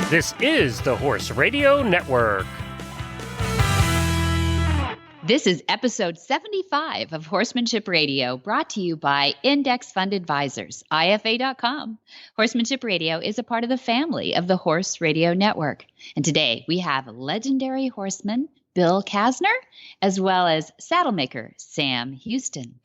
This is the Horse Radio Network. This is episode 75 of Horsemanship Radio, brought to you by Index Fund Advisors, IFA.com. Horsemanship Radio is a part of the family of the Horse Radio Network. And today we have legendary horseman Bill Casner, as well as saddle maker Sam Huston.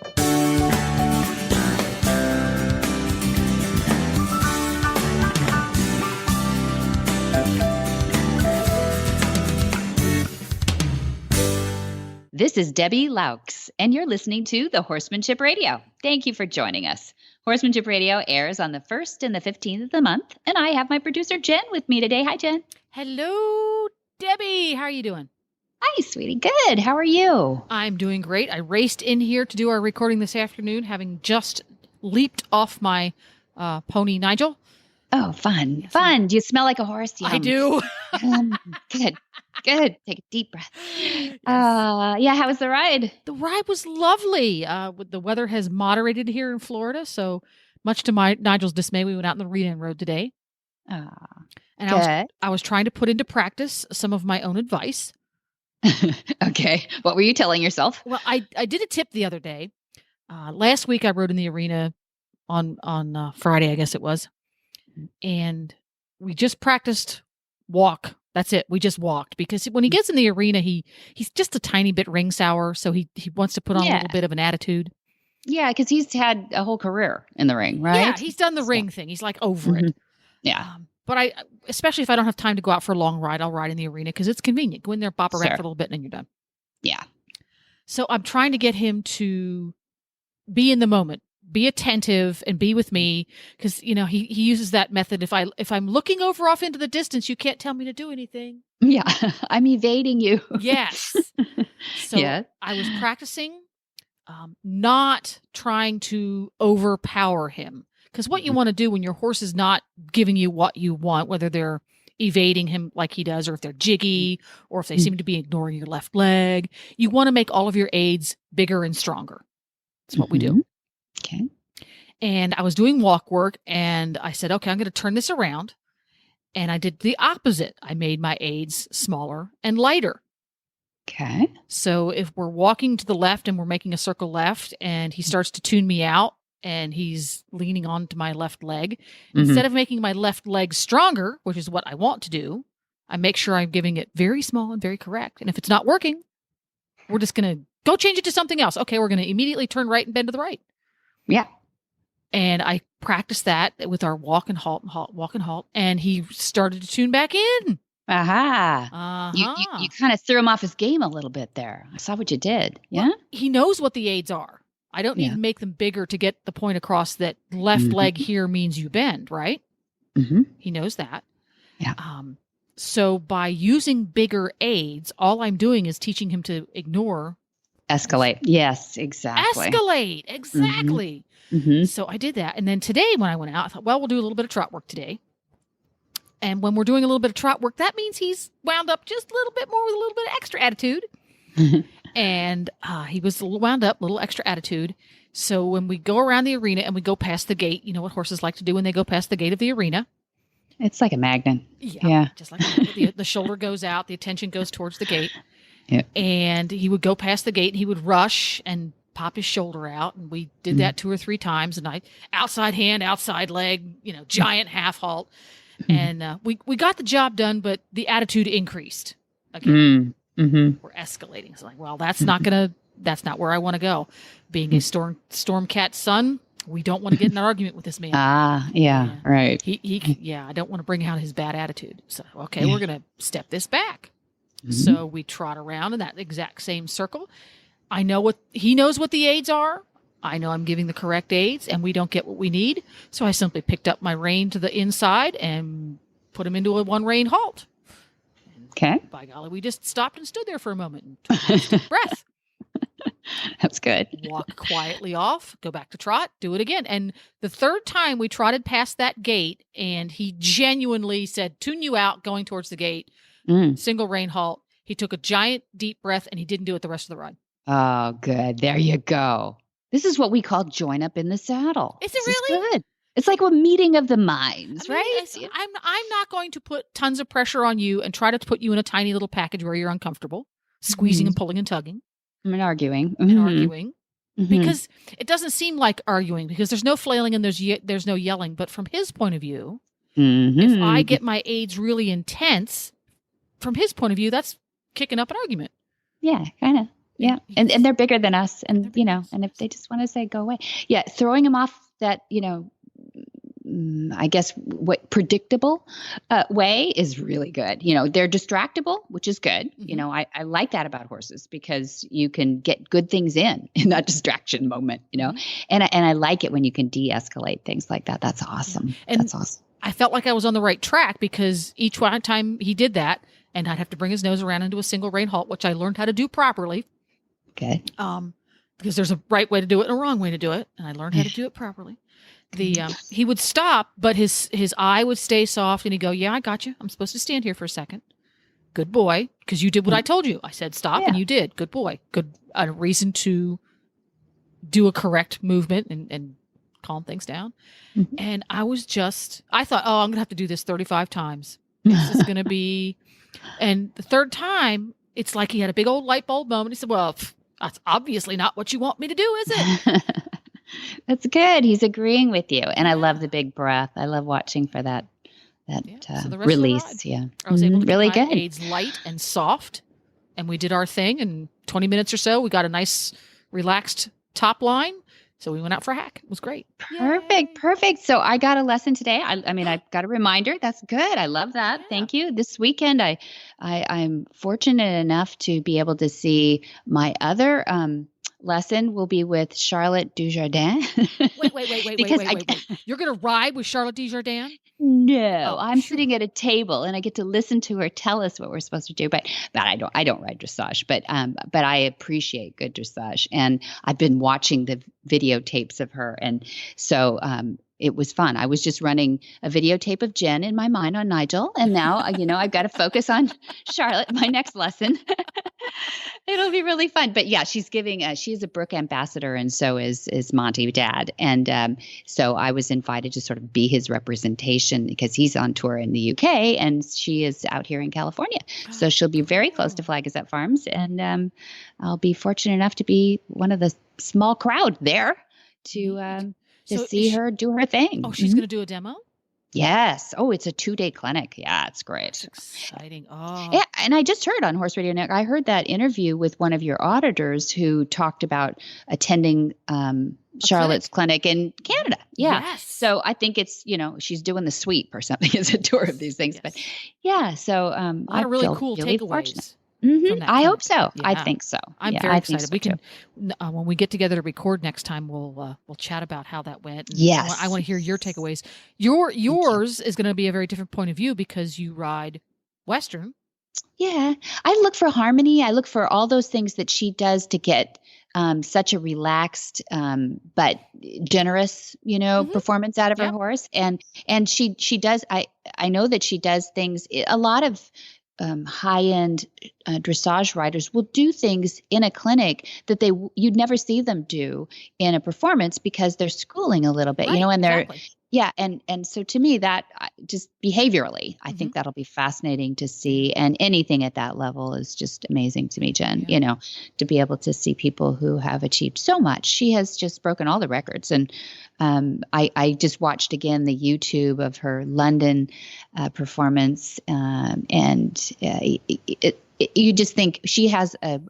This is Debbie Laux, and you're listening to the Horsemanship Radio. Thank you for joining us. Horsemanship Radio airs on the 1st and the 15th of the month, and I have my producer Jen with me today. Hi, Jen. Hello, Debbie. How are you doing? Hi, sweetie. Good. How are you? I'm doing great. I raced in here to do our recording this afternoon, having just leaped off my pony, Nigel. Oh, fun. Yes. Fun. Do you smell like a horse? I do. Good. Good. Take a deep breath. Yes. How was the ride? The ride was lovely. The weather has moderated here in Florida, so much to Nigel's dismay, we went out on the Reed Road today. And I was trying to put into practice some of my own advice. Okay. What were you telling yourself? Well, I did a tip the other day. Last week I rode in the arena on Friday, I guess it was. And we just practiced walk. That's it. We just walked because when he gets in the arena, he's just a tiny bit ring sour. So he wants to put on a little bit of an attitude. Yeah, because he's had a whole career in the ring, right? Yeah, he's done the ring thing. He's like over it. Yeah. But especially if I don't have time to go out for a long ride, I'll ride in the arena because it's convenient. Go in there, bop around for a little bit, and then you're done. Yeah. So I'm trying to get him to be in the moment. Be attentive and be with me because, he uses that method. If I'm looking over off into the distance, you can't tell me to do anything. Yeah, I'm evading you. Yes. So I was practicing not trying to overpower him because what you want to do when your horse is not giving you what you want, whether they're evading him like he does or if they're jiggy or if they seem to be ignoring your left leg, you want to make all of your aids bigger and stronger. That's what we do. Okay. And I was doing walk work and I said, okay, I'm going to turn this around. And I did the opposite. I made my aids smaller and lighter. Okay. So if we're walking to the left and we're making a circle left and he starts to tune me out and he's leaning onto my left leg, instead of making my left leg stronger, which is what I want to do, I make sure I'm giving it very small and very correct. And if it's not working, we're just going to go change it to something else. Okay, we're going to immediately turn right and bend to the right. Yeah. And I practiced that with our walk and halt, walk and halt. And he started to tune back in. Aha. You kind of threw him off his game a little bit there. I saw what you did. Yeah. Well, he knows what the aids are. I don't need to make them bigger to get the point across that left leg here means you bend, right? He knows that. Yeah. So by using bigger aids, all I'm doing is teaching him to ignore. Escalate. Yes, exactly. Escalate. Exactly. So I did that. And then today when I went out, I thought, well, we'll do a little bit of trot work today. And when we're doing a little bit of trot work, that means he's wound up just a little bit more with a little bit of extra attitude. And he was wound up, a little extra attitude. So when we go around the arena and we go past the gate, you know what horses like to do when they go past the gate of the arena? It's like a magnet. Yeah. Just like the shoulder goes out, the attention goes towards the gate. Yeah. And he would go past the gate and he would rush and pop his shoulder out. And we did that 2 or 3 times. And I outside hand, outside leg, giant half halt. And we got the job done, but the attitude increased. Again. We're escalating. It's like, well, that's not where I want to go. Being a storm cat son, we don't want to get in an argument with this man. Right. I don't want to bring out his bad attitude. So, okay, we're going to step this back. So we trot around in that exact same circle. He knows what the aids are. I know I'm giving the correct aids and we don't get what we need. So I simply picked up my rein to the inside and put him into a 1 rein halt. Okay. By golly, we just stopped and stood there for a moment and took a deep breath. That's good. Walk quietly off, go back to trot, do it again. And the 3rd time we trotted past that gate and he genuinely said, tune you out going towards the gate. Single rein halt. He took a giant deep breath and he didn't do it the rest of the ride. Oh, good. There you go. This is what we call join up in the saddle. Is it really? Good. It's like a meeting of the minds, I mean, right? I'm not going to put tons of pressure on you and try to put you in a tiny little package where you're uncomfortable, squeezing and pulling and tugging. And arguing. And arguing. Mm-hmm. Because it doesn't seem like arguing because there's no flailing and there's no yelling. But from his point of view, if I get my aids really intense, from his point of view, that's kicking up an argument. Yeah, kind of. Yeah. And they're bigger than us. And, and if they just want to say, go away. Yeah. Throwing them off that, I guess what predictable way is really good. They're distractible, which is good. I like that about horses because you can get good things in that distraction moment, and I like it when you can de-escalate things like that. That's awesome. And that's awesome. I felt like I was on the right track because each one time he did that, and I'd have to bring his nose around into a single rein halt, which I learned how to do properly. Okay. Because there's a right way to do it and a wrong way to do it, and I learned how to do it properly. He would stop, but his eye would stay soft, and he'd go, "Yeah, I got you. I'm supposed to stand here for a second. Good boy, because you did what I told you. I said stop, and you did. Good boy. Good reason to do a correct movement and calm things down." Mm-hmm. And I thought, oh, I'm gonna have to do this 35 times. This is gonna be, and the third time, it's like he had a big old light bulb moment. He said, "Well, that's obviously not what you want me to do, is it?" That's good. He's agreeing with you. And I love the big breath. I love watching for that release. Yeah. I was able to really keep my good. aids light and soft. And we did our thing. In 20 minutes or so, we got a nice relaxed top line. So we went out for a hack. It was great. Perfect. So I got a lesson today. I got a reminder. That's good. I love that. Yeah. Thank you. This weekend, I'm fortunate enough to be able to see my other lesson will be with Charlotte Dujardin. Wait. You're going to ride with Charlotte Dujardin? No, I'm sitting at a table and I get to listen to her tell us what we're supposed to do. But I don't ride dressage, but I appreciate good dressage. And I've been watching the videotapes of her. And so, it was fun. I was just running a videotape of Jen in my mind on Nigel. And now, I've got to focus on Charlotte, my next lesson. It'll be really fun. But yeah, she's a Brook ambassador. And so is Monty Dad. And so I was invited to sort of be his representation because he's on tour in the UK and she is out here in California. So she'll be very close to Flag Gazette Farms. And I'll be fortunate enough to be one of the small crowd there to see her do her thing. Oh, she's going to do a demo? Yes. Oh, it's a 2-day clinic. Yeah, it's great. That's exciting. Oh. Yeah, and I just heard on Horse Radio Network, I heard that interview with one of your auditors who talked about attending Charlotte's clinic in Canada. Yeah. Yes. So I think it's, she's doing the sweep or something as a tour of these things. Yes. But yeah, so I really cool takeaways. Fortunate. Mm-hmm. I hope so. Yeah. I think so. I'm very excited. We can, when we get together to record next time, we'll chat about how that went. And yes. I want to hear your takeaways. Yours is going to be a very different point of view because you ride Western. Yeah. I look for harmony. I look for all those things that she does to get such a relaxed but generous, performance out of her horse. And she does. I know that she does things. A lot of high-end dressage riders will do things in a clinic that you'd never see them do in a performance because they're schooling a little bit, and they're exactly. Yeah. And so to me, that just behaviorally, I think that'll be fascinating to see. And anything at that level is just amazing to me, Jen, to be able to see people who have achieved so much. She has just broken all the records. And I just watched again the YouTube of her London performance. You just think she has a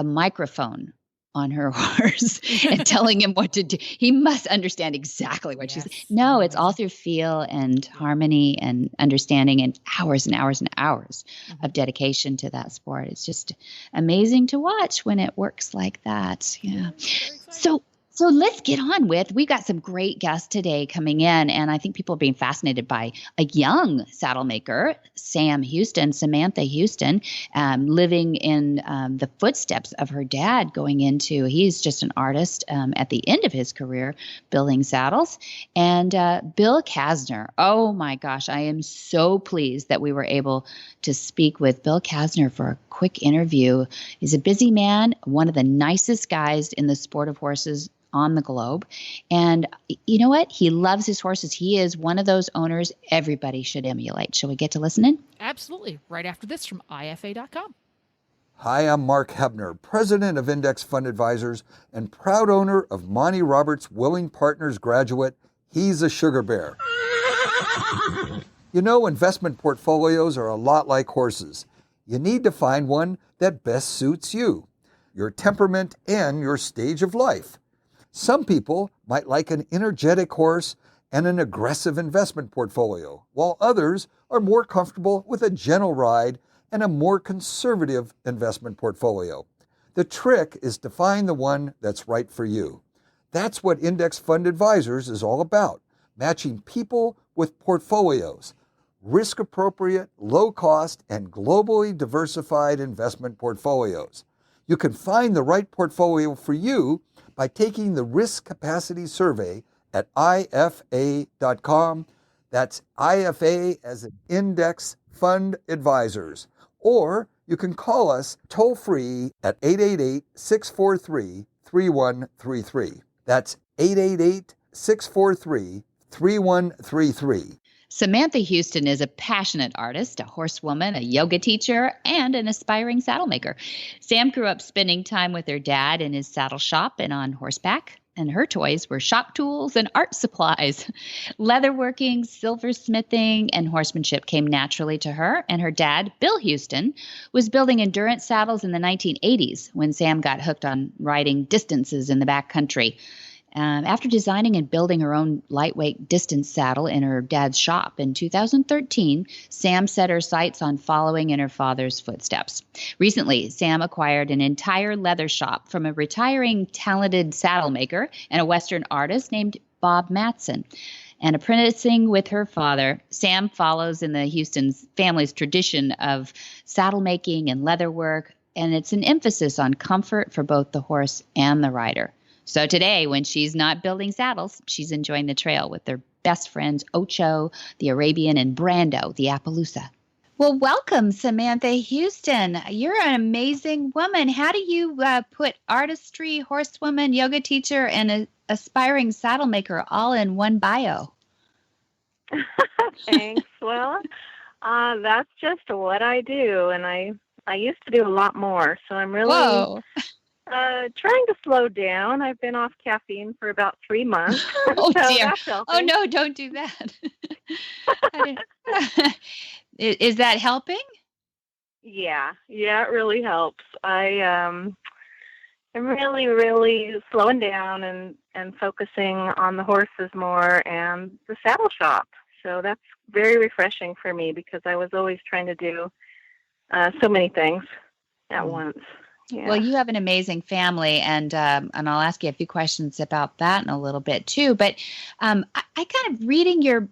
microphone on her horse and telling him what to do. He must understand exactly what she's saying. No, it's all through feel and harmony and understanding and hours and hours and hours of dedication to that sport. It's just amazing to watch when it works like that. Yeah. So let's get on with, we got some great guests today coming in, and I think people are being fascinated by a young saddle maker, Samantha Huston, living in the footsteps of her dad he's just an artist at the end of his career building saddles. And Bill Casner, oh my gosh, I am so pleased that we were able to speak with Bill Casner for a quick interview. He's a busy man, one of the nicest guys in the sport of horses on the globe. And you know what? He loves his horses. He is one of those owners everybody should emulate. Shall we get to listening? Absolutely. Right after this from IFA.com. Hi, I'm Mark Hebner, president of Index Fund Advisors and proud owner of Monty Roberts' Willing Partners graduate, He's a Sugar Bear. You know, investment portfolios are a lot like horses. You need to find one that best suits you, your temperament, and your stage of life. Some people might like an energetic horse and an aggressive investment portfolio, while others are more comfortable with a gentle ride and a more conservative investment portfolio. The trick is to find the one that's right for you. That's what Index Fund Advisors is all about, matching people with portfolios, risk-appropriate, low-cost, and globally diversified investment portfolios. You can find the right portfolio for you by taking the Risk Capacity Survey at IFA.com. That's IFA as in Index Fund Advisors. Or you can call us toll-free at 888-643-3133. That's 888-643-3133. Samantha Huston is a passionate artist, a horsewoman, a yoga teacher, and an aspiring saddle maker. Sam grew up spending time with her dad in his saddle shop and on horseback, and her toys were shop tools and art supplies. Leatherworking, silversmithing, and horsemanship came naturally to her, and her dad, Bill Huston, was building endurance saddles in the 1980s when Sam got hooked on riding distances in the backcountry. After designing and building her own lightweight distance saddle in her dad's shop in 2013, Sam set her sights on following in her father's footsteps. Recently, Sam acquired an entire leather shop from a retiring talented saddle maker and a Western artist named Bob Matson. And apprenticing with her father, Sam follows in the Huston's family's tradition of saddle making and leather work, and it's an emphasis on comfort for both the horse and the rider. So today, when she's not building saddles, she's enjoying the trail with their best friends, Ocho, the Arabian, and Brando, the Appaloosa. Well, welcome, Samantha Huston. You're an amazing woman. How do you put artistry, horsewoman, yoga teacher, and an aspiring saddle maker all in one bio? Thanks. Well, that's just what I do, and I used to do a lot more, so I'm really... Whoa. Trying to slow down. I've been off caffeine for about 3 months. Oh, so dear. That's helping. Oh, no, don't do that. Is that helping? Yeah, it really helps. I'm really, really slowing down and focusing on the horses more and the saddle shop. So that's very refreshing for me because I was always trying to do so many things at once. Yeah. Well, you have an amazing family, and I'll ask you a few questions about that in a little bit too. But I kind of reading your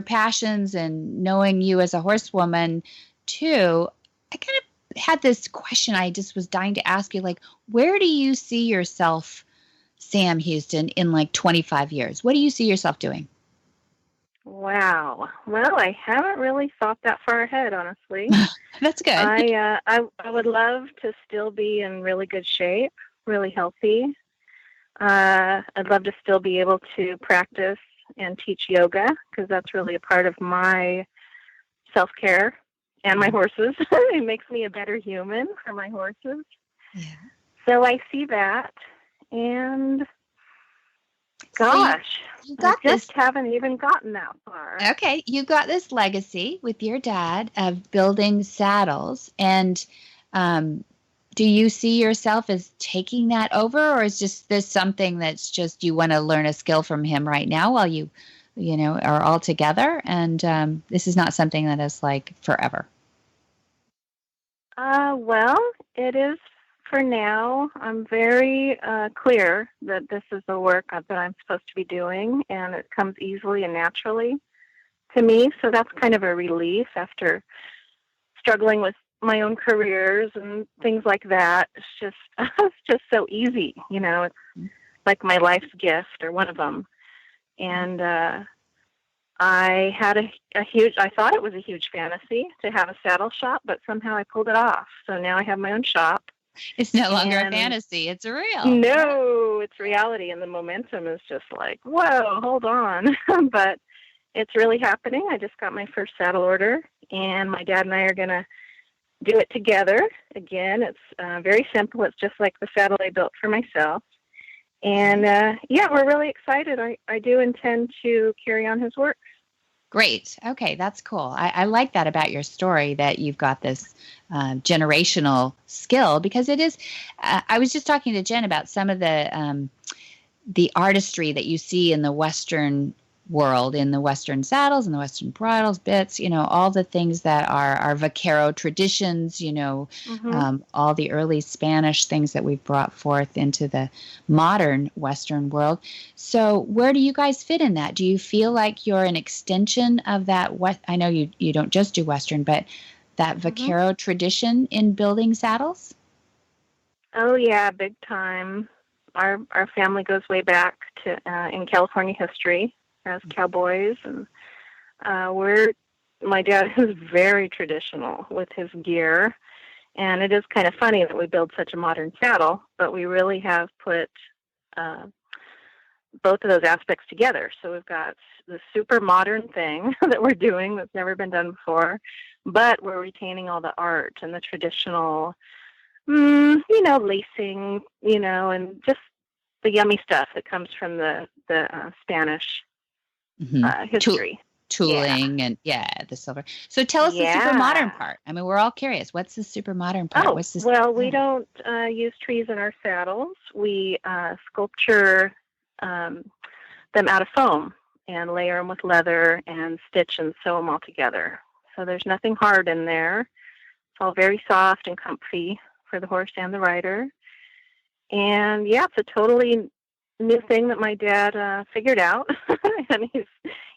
passions and knowing you as a horsewoman too, I kind of had this question I just was dying to ask you, like, where do you see yourself, Sam Huston, in like 25 years? What do you see yourself doing? Wow. Well, I haven't really thought that far ahead, honestly. That's good. I would love to still be in really good shape, really healthy. I'd love to still be able to practice and teach yoga because that's really a part of my self-care and my horses. It makes me a better human for my horses. Yeah. So I see that, and gosh, I just haven't even gotten that far. Okay, you got this legacy with your dad of building saddles, and do you see yourself as taking that over, or is just this something that's just you want to learn a skill from him right now while you are all together, and this is not something that is like forever? Well, it is. For now, I'm very clear that this is the work that I'm supposed to be doing, and it comes easily and naturally to me. So that's kind of a relief after struggling with my own careers and things like that. It's just so easy, It's like my life's gift or one of them. And I had I thought it was a huge fantasy to have a saddle shop, but somehow I pulled it off. So now I have my own shop. It's no longer a And fantasy. It's real. no, it's reality, and the momentum is just like, whoa, hold on. But it's really happening. I just got my first saddle order, and my dad and I are going to do it together. Again, it's very simple. It's just like the saddle I built for myself. And yeah, we're really excited. I do intend to carry on his work. Great. Okay, that's cool. I like that about your story, that you've got this generational skill, because it is. I was just talking to Jen about some of the artistry that you see in the Western world, in the Western saddles and the Western bridles, bits, all the things that are vaquero traditions, all the early Spanish things that we've brought forth into the modern Western world. So where do you guys fit in that? Do you feel like you're an extension of that? I know you don't just do Western, but that vaquero tradition in building saddles? Oh yeah, big time. Our family goes way back to in California history as cowboys, and my dad is very traditional with his gear, and it is kind of funny that we build such a modern saddle, but we really have put both of those aspects together. So we've got the super modern thing that we're doing that's never been done before, but we're retaining all the art and the traditional, lacing, and just the yummy stuff that comes from the Spanish history. Tooling and the silver. So tell us the super modern part. I mean, we're all curious. What's the super modern part? Oh, What's this? Well, we don't use trees in our saddles. We sculpture them out of foam and layer them with leather and stitch and sew them all together. So there's nothing hard in there. It's all very soft and comfy for the horse and the rider. And yeah, it's a totally new thing that my dad figured out, and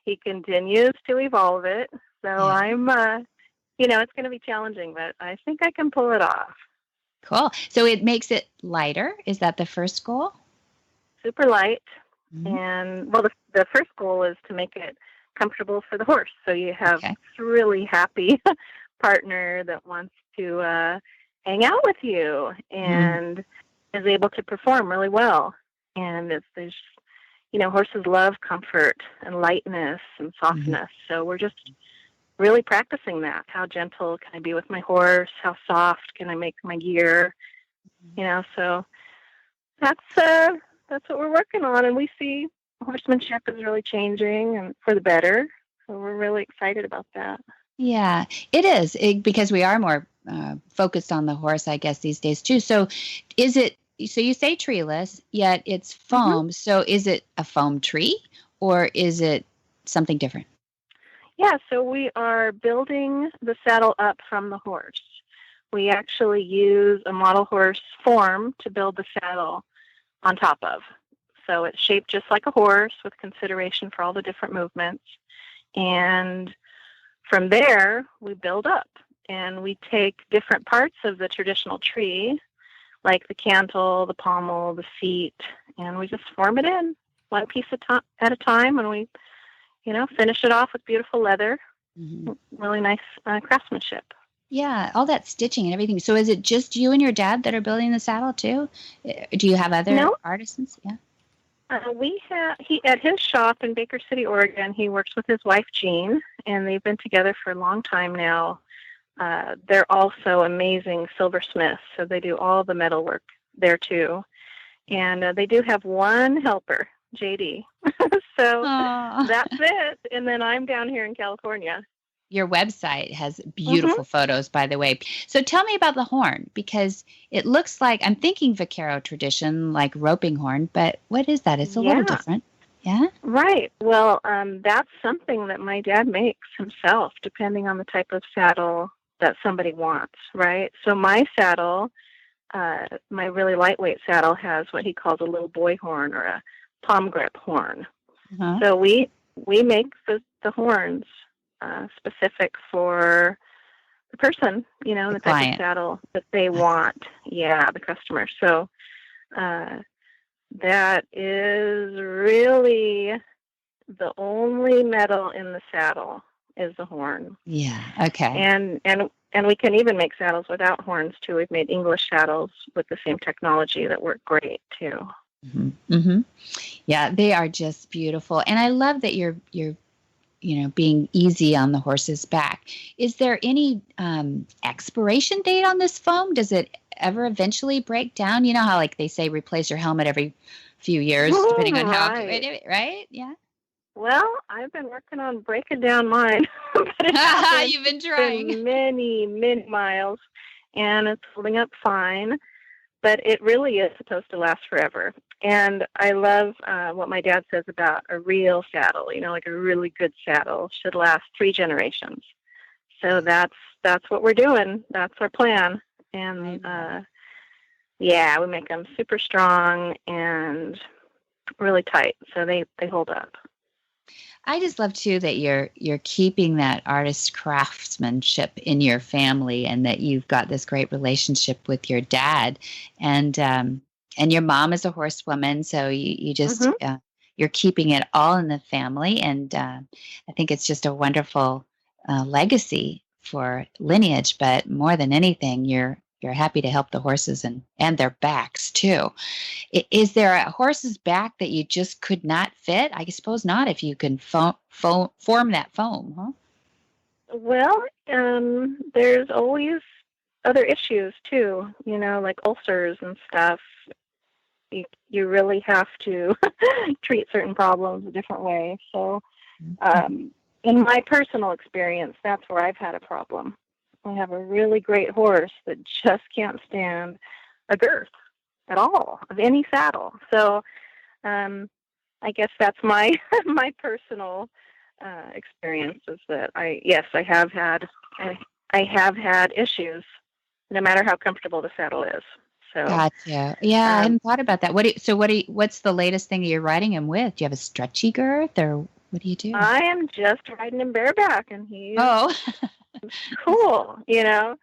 he continues to evolve it. So I'm, it's going to be challenging, but I think I can pull it off. Cool. So it makes it lighter. Is that the first goal? Super light. And well, the first goal is to make it comfortable for the horse. So you have a really happy partner that wants to hang out with you and is able to perform really well. And there's, horses love comfort and lightness and softness. So we're just really practicing that. How gentle can I be with my horse? How soft can I make my gear? So that's what we're working on. And we see horsemanship is really changing and for the better. So we're really excited about that. Yeah, it is because we are more focused on the horse, I guess, these days too. So is it, so you say treeless, yet it's foam. So is it a foam tree or is it something different? Yeah, so we are building the saddle up from the horse. We actually use a model horse form to build the saddle on top of. So it's shaped just like a horse with consideration for all the different movements. And from there, we build up. And we take different parts of the traditional tree, like the cantle, the pommel, the seat, and we just form it in one piece at a time. And we, finish it off with beautiful leather. Really nice craftsmanship. Yeah, all that stitching and everything. So is it just you and your dad that are building the saddle too? Do you have other artisans? Yeah. He at his shop in Baker City, Oregon, he works with his wife, Jean, and they've been together for a long time now. They're also amazing silversmiths, so they do all the metalwork there too. And they do have one helper, JD. So that's it. And then I'm down here in California. Your website has beautiful photos, by the way. So tell me about the horn, because it looks like, I'm thinking vaquero tradition, like roping horn, but what is that? It's a little different. Yeah? Right. Well, that's something that my dad makes himself, depending on the type of saddle that somebody wants, right? So my saddle, my really lightweight saddle, has what he calls a little boy horn or a palm grip horn. So we make the horns specific for the person, the type client. of saddle that they want. Yeah, the customer. So that is really the only metal in the saddle is the horn. Yeah. Okay. And we can even make saddles without horns too. We've made English saddles with the same technology that work great too. Mm-hmm. Mm-hmm. Yeah, they are just beautiful, and I love that you're being easy on the horse's back. Is there any expiration date on this foam? Does it ever eventually break down? You know how like they say replace your helmet every few years, depending on how right? Yeah. Well, I've been working on breaking down mine. But You've been trying. Many, many miles, and it's holding up fine. But it really is supposed to last forever. And I love what my dad says about a real saddle. Like a really good saddle should last 3 generations. So that's what we're doing. That's our plan. And we make them super strong and really tight, so they hold up. I just love too that you're keeping that artist craftsmanship in your family, and that you've got this great relationship with your dad, and your mom is a horsewoman, so you just you're keeping it all in the family, and I think it's just a wonderful legacy for lineage. But more than anything, you're happy to help the horses and their backs too. Is there a horse's back that you just could not fit? I suppose not, if you can form that foam, huh? Well, there's always other issues too, like ulcers and stuff. You really have to treat certain problems a different way. So in my personal experience, that's where I've had a problem. I have a really great horse that just can't stand a girth at all of any saddle. So I guess that's my personal experience, is that I have had issues, no matter how comfortable the saddle is. So gotcha. Yeah, I hadn't thought about that. What's the latest thing you're riding him with? Do you have a stretchy girth, or what do you do? I am just riding him bareback, and he's cool, and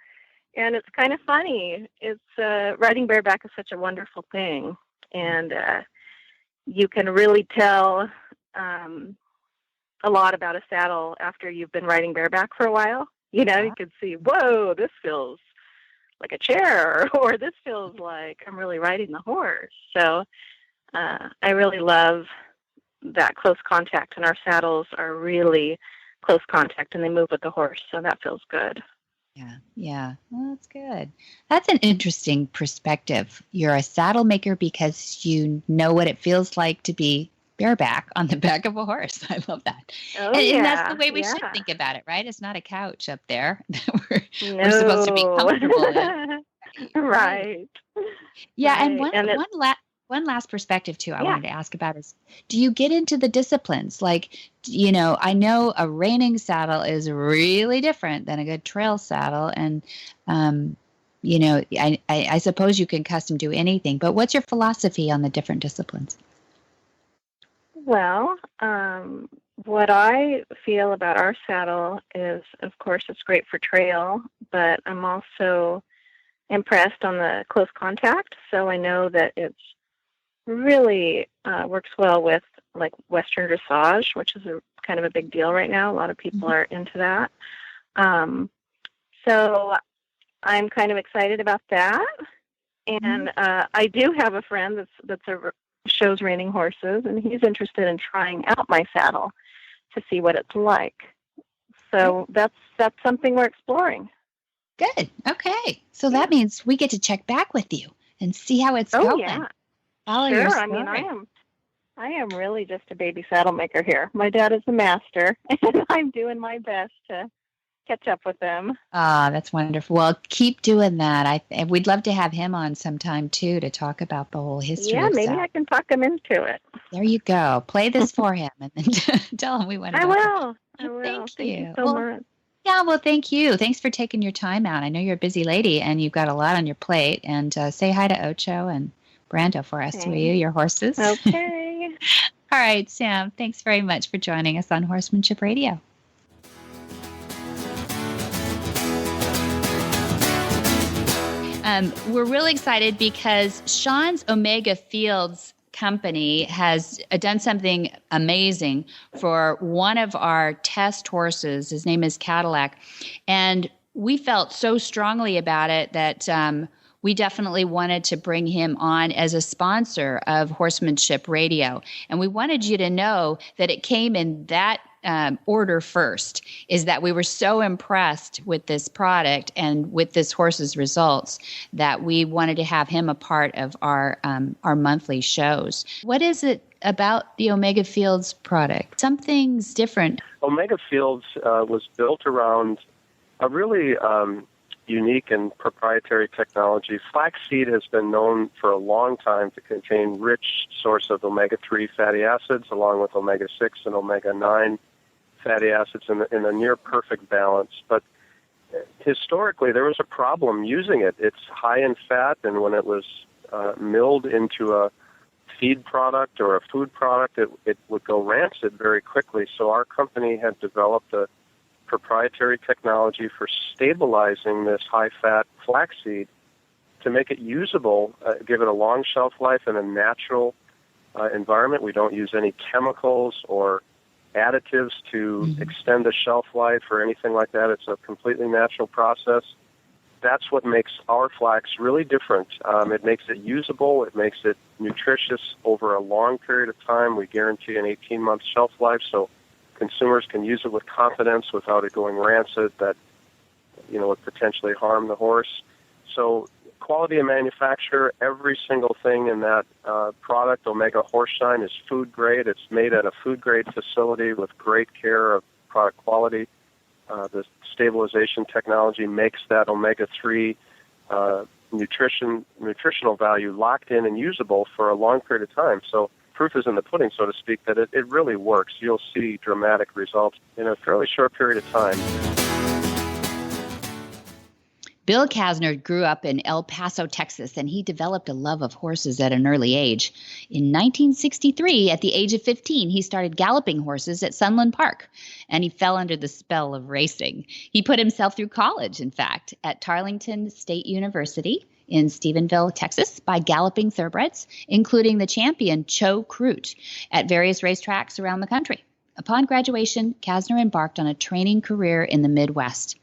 it's kind of funny. It's riding bareback is such a wonderful thing, and you can really tell a lot about a saddle after you've been riding bareback for a while. You can see, whoa, this feels like a chair, or this feels like I'm really riding the horse. So I really love that close contact, and our saddles are really close contact, and they move with the horse, so that feels good. Yeah. Well, that's good. That's an interesting perspective. You're a saddle maker because you know what it feels like to be bareback on the back of a horse. I love that. And that's the way we should think about it, right? It's not a couch up there that we're supposed to be comfortable in. Right. Yeah, right. And one last perspective too I wanted to ask about is, do you get into the disciplines? Like, I know a reining saddle is really different than a good trail saddle. And, I suppose you can custom do anything, but what's your philosophy on the different disciplines? Well, what I feel about our saddle is, of course, it's great for trail, but I'm also impressed on the close contact. So I know that it's really works well with like Western dressage, which is a kind of a big deal right now. A lot of people are into that. So I'm kind of excited about that. And I do have a friend that's shows reining horses, and he's interested in trying out my saddle to see what it's like. So that's something we're exploring. Good. Okay. So that means we get to check back with you and see how it's going. Yeah. Sure. I mean, I am really just a baby saddle maker here. My dad is the master, and I'm doing my best to catch up with them. That's wonderful. Well, keep doing that. We'd love to have him on sometime too, to talk about the whole history. Yeah, of maybe saddle. I can talk him into it. There you go. Play this for him, and then tell him we went. I will. Thank you so much. Yeah, well, thank you. Thanks for taking your time out. I know you're a busy lady, and you've got a lot on your plate. And say hi to Ocho and Brando for us, will you? Your horses. Okay. All right, Sam. Thanks very much for joining us on Horsemanship Radio. We're really excited because Sean's Omega Fields company has done something amazing for one of our test horses. His name is Cadillac. And we felt so strongly about it that we definitely wanted to bring him on as a sponsor of Horsemanship Radio. And we wanted you to know that it came in that order first, is that we were so impressed with this product and with this horse's results that we wanted to have him a part of our monthly shows. What is it about the Omega Fields product? Something's different. Omega Fields was built around a really unique and proprietary technology. Flaxseed has been known for a long time to contain rich source of omega-3 fatty acids along with omega-6 and omega-9 fatty acids in a near perfect balance. But historically, there was a problem using it. It's high in fat, and when it was milled into a feed product or a food product, it would go rancid very quickly. So our company had developed a proprietary technology for stabilizing this high-fat flaxseed to make it usable, give it a long shelf life in a natural environment. We don't use any chemicals or additives to extend the shelf life or anything like that. It's a completely natural process. That's what makes our flax really different. It makes it usable. It makes it nutritious over a long period of time. We guarantee an 18-month shelf life, so consumers can use it with confidence without it going rancid that, would potentially harm the horse. So quality of manufacture, every single thing in that product, Omega Horseshine, is food grade. It's made at a food grade facility with great care of product quality. The stabilization technology makes that omega-3 nutritional value locked in and usable for a long period of time. So proof is in the pudding, so to speak, that it really works. You'll see dramatic results in a fairly short period of time. Bill Casner grew up in El Paso, Texas, and he developed a love of horses at an early age. In 1963, at the age of 15, he started galloping horses at Sunland Park, and he fell under the spell of racing. He put himself through college, in fact, at Tarleton State University in Stephenville, Texas, by galloping thoroughbreds, including the champion Cho Crute, at various racetracks around the country. Upon graduation, Casner embarked on a training career in the Midwest.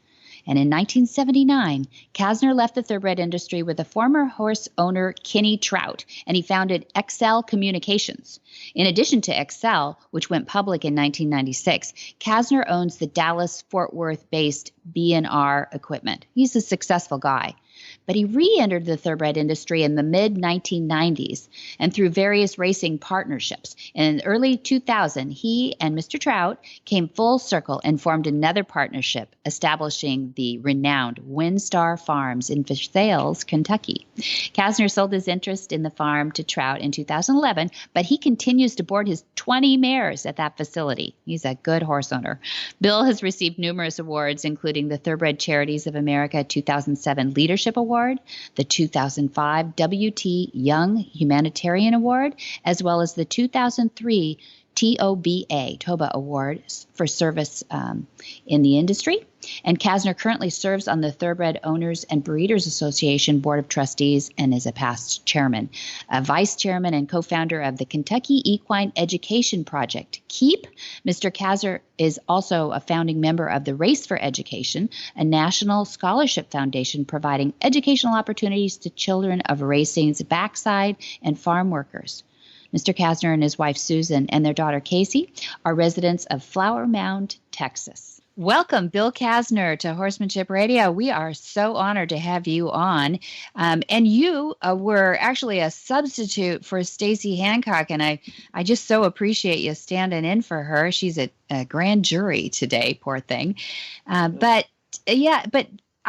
And in 1979, Casner left the thoroughbred industry with a former horse owner, Kenny Trout, and he founded Excel Communications. In addition to Excel, which went public in 1996, Casner owns the Dallas-Fort Worth-based B&R Equipment. He's a successful guy. But he re-entered the thoroughbred industry in the mid-1990s and through various racing partnerships. In early 2000, he and Mr. Trout came full circle and formed another partnership, establishing the renowned Windstar Farms in Versailles, Kentucky. Casner sold his interest in the farm to Trout in 2011, but he continues to board his 20 mares at that facility. He's a good horse owner. Bill has received numerous awards, including the Thoroughbred Charities of America 2007 Leadership Award, the 2005 WT Young Humanitarian Award, as well as the 2003 TOBA Award for service in the industry. And Casner currently serves on the Thoroughbred Owners and Breeders Association Board of Trustees and is a past chairman, a vice chairman and co-founder of the Kentucky Equine Education Project, KEEP. Mr. Casner is also a founding member of the Race for Education, a national scholarship foundation providing educational opportunities to children of racing's backside and farm workers. Mr. Casner and his wife Susan and their daughter Casey are residents of Flower Mound, Texas. Welcome, Bill Casner, to Horsemanship Radio. We are so honored to have you on. And you were actually a substitute for Stacy Hancock, and I just so appreciate you standing in for her. She's a grand jury today, poor thing. But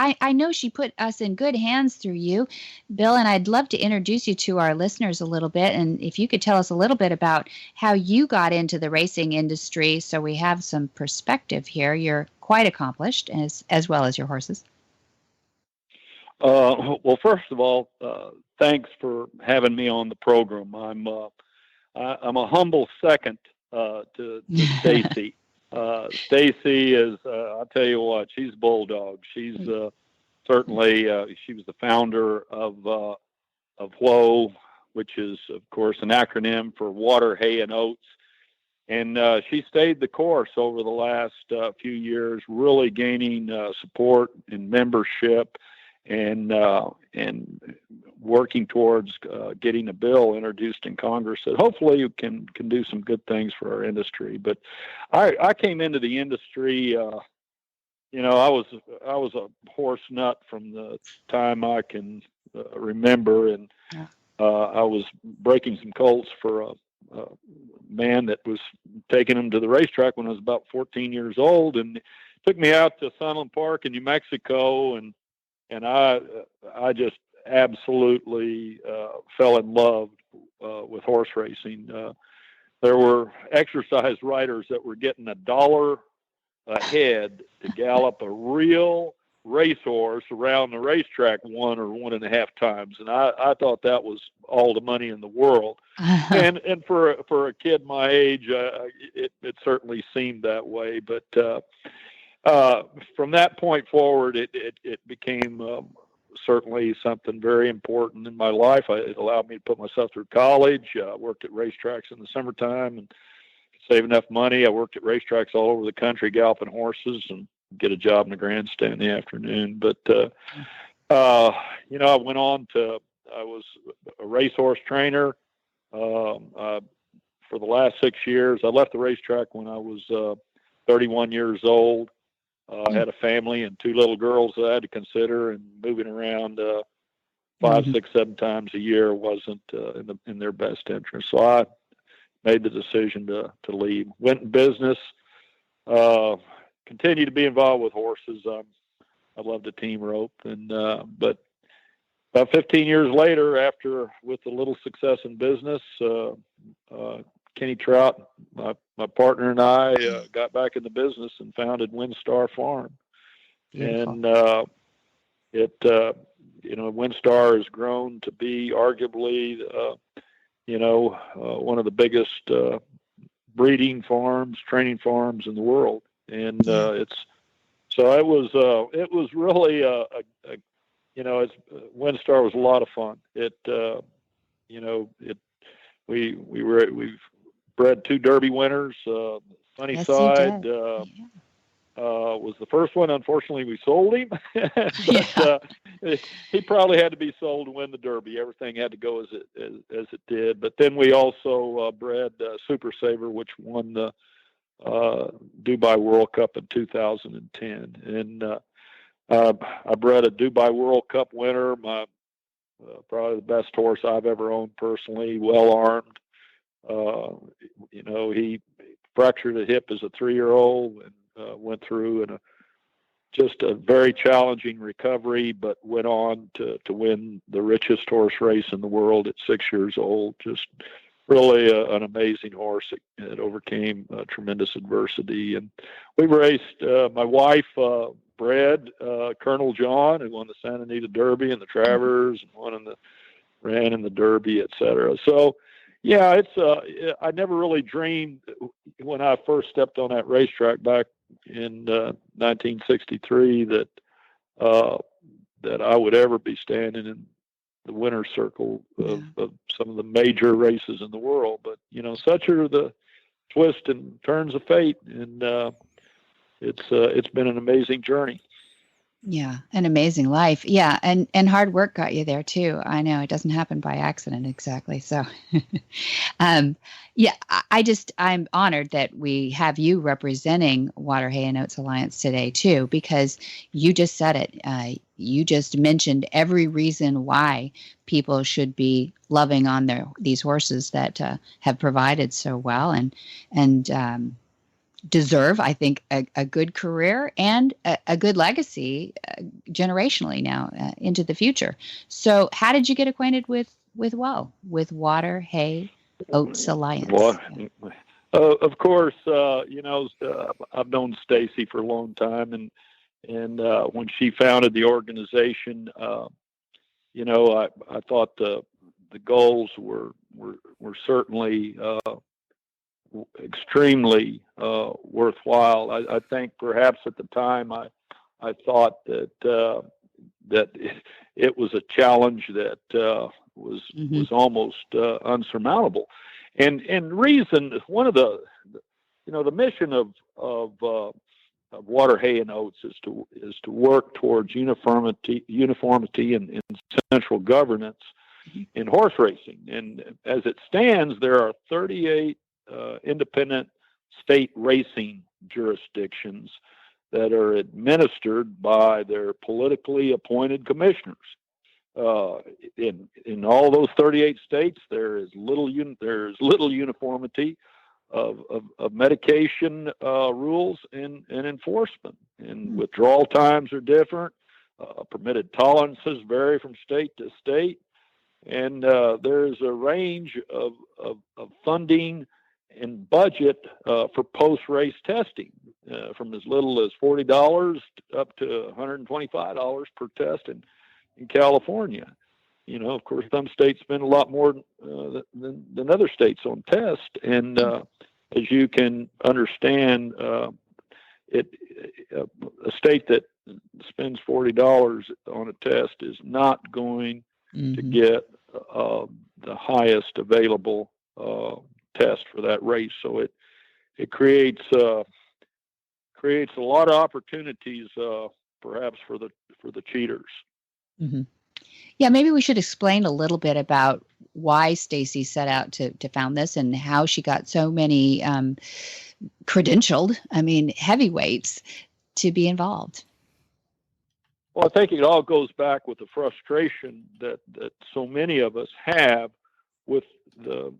I know she put us in good hands through you, Bill, and I'd love to introduce you to our listeners a little bit. And if you could tell us a little bit about how you got into the racing industry so we have some perspective here. You're quite accomplished, as well as your horses. Well, first of all, thanks for having me on the program. I'm a humble second to Stacy. Stacy is, I'll tell you what, she's a bulldog. She's certainly, she was the founder of Whoa, which is, of course, an acronym for water, hay, and oats. And she stayed the course over the last few years, really gaining support and membership, and working towards getting a bill introduced in Congress that hopefully can do some good things for our industry. But I came into the industry, I was a horse nut from the time I can remember, and I was breaking some colts for a man that was taking him to the racetrack when I was about 14 years old, and took me out to Sunland Park in New Mexico, and I just absolutely fell in love with horse racing. There were exercise riders that were getting $1 a head to gallop a real racehorse around the racetrack 1 or 1.5 times, and I thought that was all the money in the world. And for a kid my age, it certainly seemed that way. But from that point forward, it became certainly something very important in my life. It allowed me to put myself through college. I worked at racetracks in the summertime and save enough money. I worked at racetracks all over the country, galloping horses, and get a job in the grandstand in the afternoon. But, I went on I was a racehorse trainer for the last 6 years. I left the racetrack when I was 31 years old. I had a family and 2 little girls that I had to consider, and moving around 5, 6, 7 times a year wasn't in their best interest. So I made the decision to leave. Went in business, continue to be involved with horses. I love the team rope, and but about 15 years later, with a little success in business, Kenny Trout, my partner, and I got back in the business and founded WinStar Farm. Beautiful. And WinStar has grown to be arguably one of the biggest breeding farms, training farms in the world. And it was really WinStar was a lot of fun. We've bred 2 Derby winners. Sunnyside was the first one. Unfortunately, we sold him, but he probably had to be sold to win the Derby. Everything had to go as it did. But then we also bred Super Saver, which won the Dubai World Cup in 2010. And I bred a Dubai World Cup winner, probably the best horse I've ever owned personally, well armed. He fractured a hip as a 3-year-old and went through just a very challenging recovery, but went on to win the richest horse race in the world at 6 years old. Just really an amazing horse that overcame tremendous adversity. And we raced, my wife bred Colonel John, who won the Santa Anita Derby and the Travers, and ran in the Derby, etc. So, yeah, I never really dreamed when I first stepped on that racetrack back in 1963 that I would ever be standing in the winner's circle of some of the major races in the world. But such are the twists and turns of fate, and it's been an amazing journey. Yeah, an amazing life. Yeah, and hard work got you there too. I know it doesn't happen by accident exactly. So, I'm honored that we have you representing Water, Hay, and Oats Alliance today too, because you just said it. You just mentioned every reason why people should be loving on these horses that have provided so well and deserve, I think, a good career and a good legacy generationally now into the future. So how did you get acquainted with Water, Hay, Oats Alliance? Well, of course, I've known Stacy for a long time, and when she founded the organization, I thought the goals were certainly extremely worthwhile. I think perhaps at the time I thought that that it was a challenge that was almost unsurmountable. And reason, one of the mission of Water, Hay, and Oats is to work towards uniformity in central governance in horse racing. And as it stands, there are 38 independent state racing jurisdictions that are administered by their politically appointed commissioners. In all those 38 states, there is little uniformity of medication rules and enforcement. And withdrawal times are different. Permitted tolerances vary from state to state. And there's a range of funding and budget for post-race testing, from as little as $40 up to $125 per test in California. Of course, some states spend a lot more than other states on tests. And as you can understand, a state that spends $40 on a test is not going to get the highest available test for that race. So it creates a lot of opportunities, perhaps for the cheaters. Mm-hmm. Yeah, maybe we should explain a little bit about why Stacy set out to found this and how she got so many credentialed, heavyweights to be involved. Well, I think it all goes back with the frustration that so many of us have with the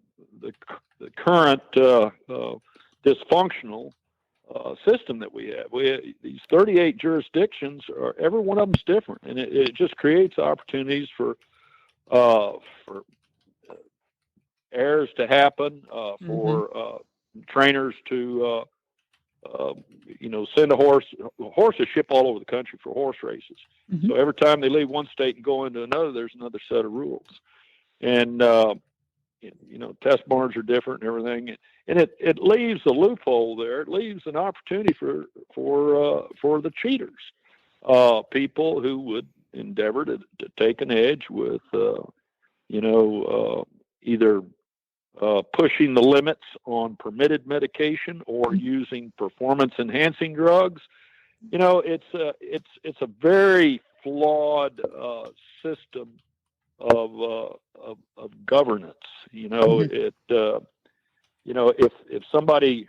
current dysfunctional system that we have. These 38 jurisdictions, every one of them's different, and it just creates opportunities for errors to happen, for trainers to send horses ship all over the country for horse races. So every time they leave one state and go into another, there's another set of rules. And test barns are different and everything, and it leaves a loophole there. It leaves an opportunity for the cheaters, people who would endeavor to take an edge with either pushing the limits on permitted medication or using performance enhancing drugs. It's a very flawed system of governance. If somebody,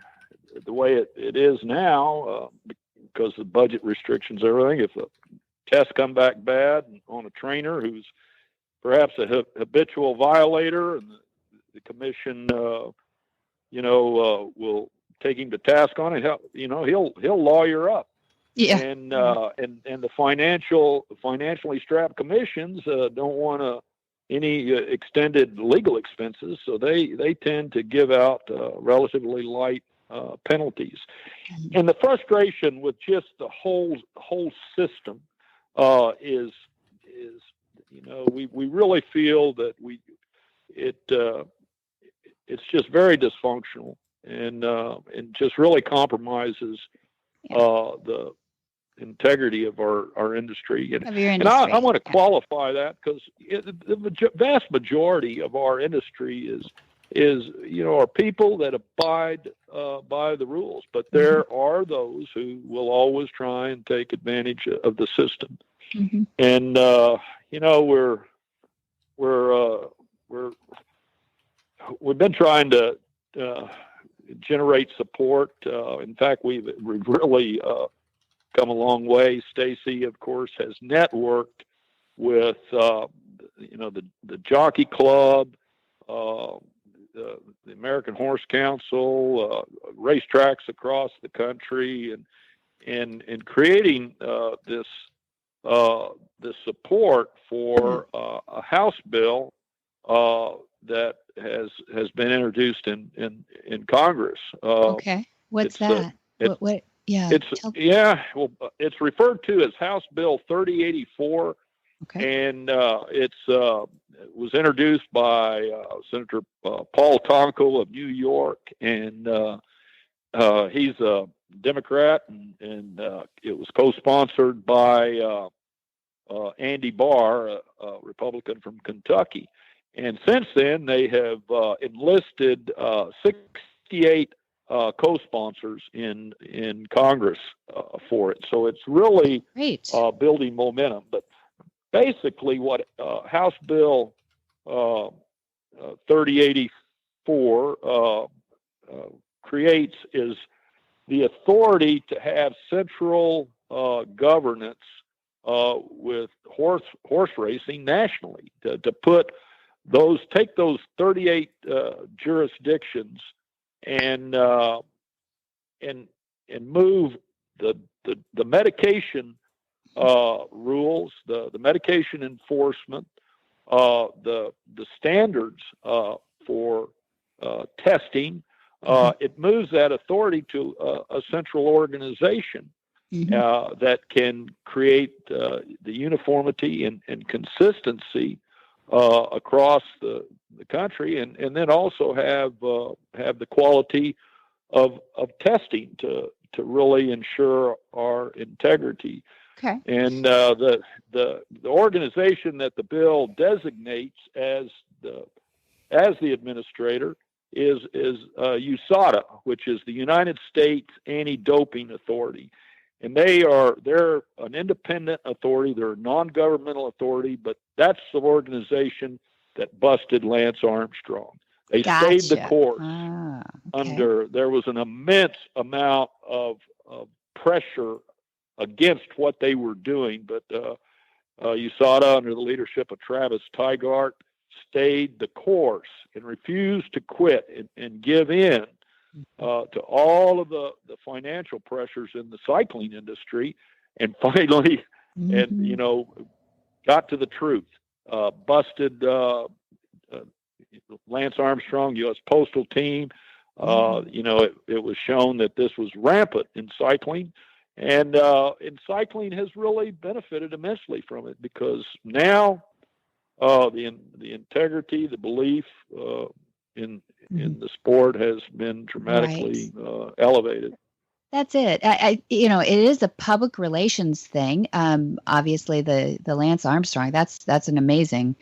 the way it is now, because of budget restrictions, everything, if a test come back bad on a trainer who's perhaps a habitual violator, and the commission, will take him to task on it, he'll lawyer up. Yeah. And the financially strapped commissions don't want any extended legal expenses, so they tend to give out relatively light penalties. And the frustration with just the whole system is we really feel that it's just very dysfunctional and just really compromises the integrity of our industry. And I want to qualify that, because the vast majority of our industry is are people that abide by the rules, but there are those who will always try and take advantage of the system. And we've been trying to generate support. In fact, we've really come a long way. Stacy, of course, has networked with the Jockey Club, the American Horse Council, racetracks across the country, and creating this support for a House bill that has been introduced in Congress. Okay, what's that? What? Yeah. It's referred to as House Bill 3084. Okay. And it was introduced by Senator Paul Tonko of New York, and he's a Democrat, and it was co-sponsored by Andy Barr, a Republican from Kentucky. And since then, they have enlisted 68 co-sponsors in Congress for it. So it's really Great. building momentum. But basically, what House Bill 3084 creates is the authority to have central governance with horse racing nationally, to take those 38 jurisdictions and move the medication rules, the medication enforcement, the standards for testing. It moves that authority to a central organization that can create the uniformity and consistency across the country, and then also have the quality of testing to really ensure our integrity. Okay. And the organization that the bill designates as the administrator is USADA, which is the United States Anti-Doping Authority. And they're an independent authority. They're a non-governmental authority, but that's the organization that busted Lance Armstrong. They stayed the course there was an immense amount of pressure against what they were doing, but USADA, under the leadership of Travis Tygart, stayed the course and refused to quit and give in to all of the financial pressures in the cycling industry, and finally, got to the truth. Busted Lance Armstrong, U.S. Postal Team. It was shown that this was rampant in cycling, and cycling has really benefited immensely from it, because now the integrity, the belief in the sport has been dramatically elevated. That's it. It is a public relations thing. Obviously, the Lance Armstrong, that's an amazing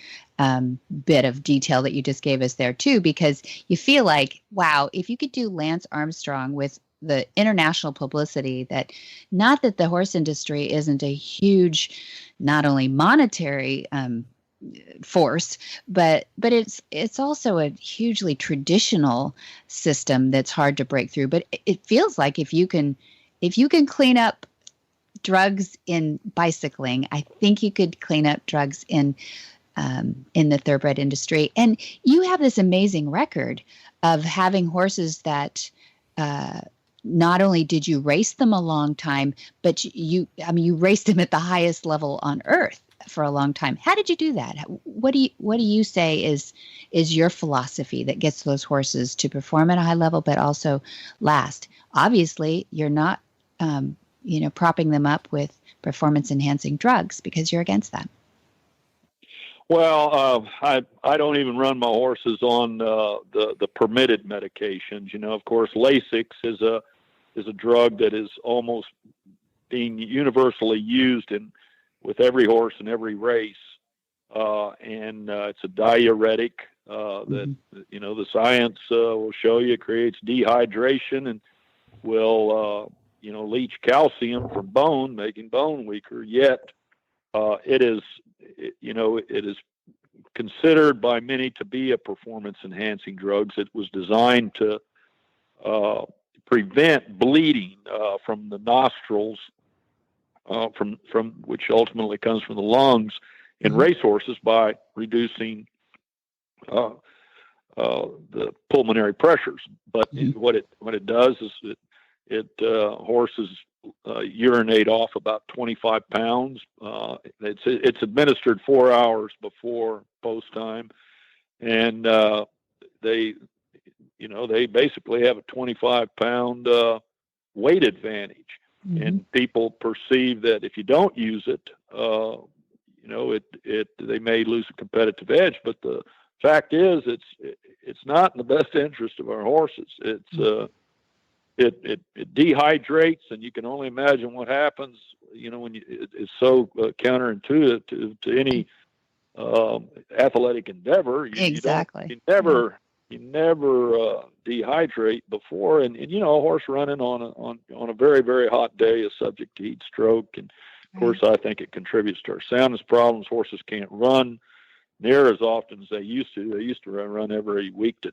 bit of detail that you just gave us there too, because you feel like, wow, if you could do Lance Armstrong with the international publicity, that not that the horse industry isn't a huge, not only monetary force, but it's also a hugely traditional system that's hard to break through. But it feels like if you can clean up drugs in bicycling, I think you could clean up drugs in the thoroughbred industry. And you have this amazing record of having horses that not only did you race them a long time, but you raced them at the highest level on earth for a long time. How did you do that? What do you say is your philosophy that gets those horses to perform at a high level, but also last? Obviously, you're not, propping them up with performance enhancing drugs, because you're against that. Well, I don't even run my horses on the permitted medications. Of course, Lasix is a drug that is almost being universally used with every horse in every race, and it's a diuretic that the science will show you creates dehydration and will leach calcium from bone, making bone weaker. Yet it is considered by many to be a performance enhancing drug. It was designed to prevent bleeding from the nostrils, from which ultimately comes from the lungs in racehorses, by reducing the pulmonary pressures. But what it does is horses urinate off about 25 pounds. It's administered 4 hours before post time, and they basically have a 25-pound weight advantage. And people perceive that if you don't use it, they may lose a competitive edge. But the fact is, it's not in the best interest of our horses. It dehydrates, and you can only imagine what happens, it's so counterintuitive to any athletic endeavor. Exactly. You never dehydrate before, and a horse running on a very, very hot day is subject to heat stroke, and of course I think it contributes to our soundness problems. Horses can't run near as often as they used to. They used to run every week to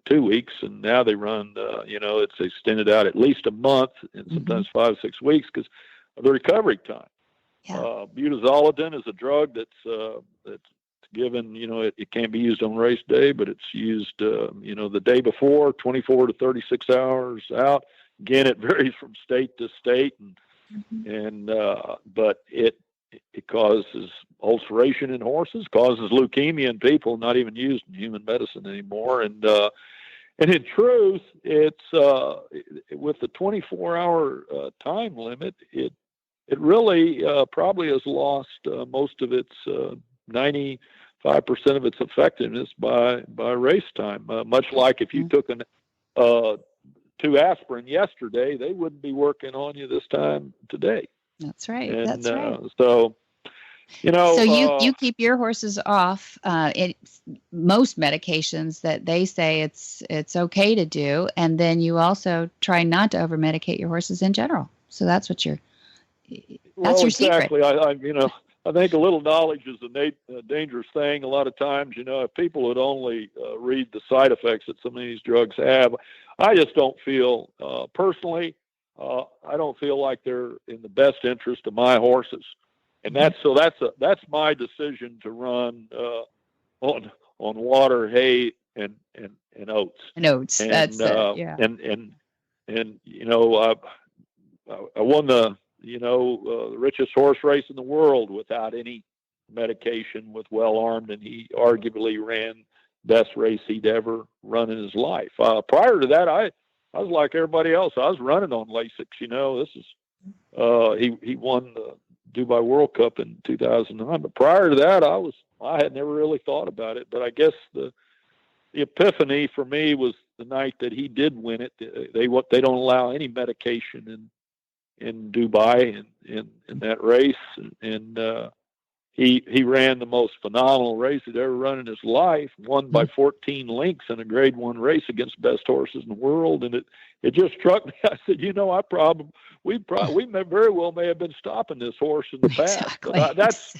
2 weeks, and now they run it's extended out at least a month and sometimes 5 6 weeks because of the recovery time. Butazolidine is a drug that's given, it can't be used on race day, but it's used, the day before, 24 to 36 hours out. Again, it varies from state to state, but it causes ulceration in horses, causes leukemia in people, not even used in human medicine anymore. And in truth, it's with the 24-hour time limit, it really probably has lost most of its 95% of its effectiveness by race time. Much like if you took 2 aspirin yesterday, they wouldn't be working on you this time today. That's right. And, That's right. So you keep your horses off most medications that they say it's okay to do, and then you also try not to over medicate your horses in general. So that's what your secret. Exactly. I think a little knowledge is a dangerous thing. A lot of times, if people would only read the side effects that some of these drugs have, I just don't feel personally. I don't feel like they're in the best interest of my horses, and that's my decision to run on water, hay, and oats. And oats. And, that's it. Yeah. I won the richest horse race in the world without any medication, with well armed, and he arguably ran best race he'd ever run in his life. Prior to that, I was like everybody else. I was running on Lasix. This is he won the Dubai World Cup in 2009. But prior to that, I had never really thought about it. But I guess the epiphany for me was the night that he did win it. They don't allow any medication in Dubai in that race, and he ran the most phenomenal race he'd ever run in his life, won by 14 lengths in a Grade 1 race against best horses in the world. And it just struck me. I said, we very well may have been stopping this horse in the past. Exactly. But that's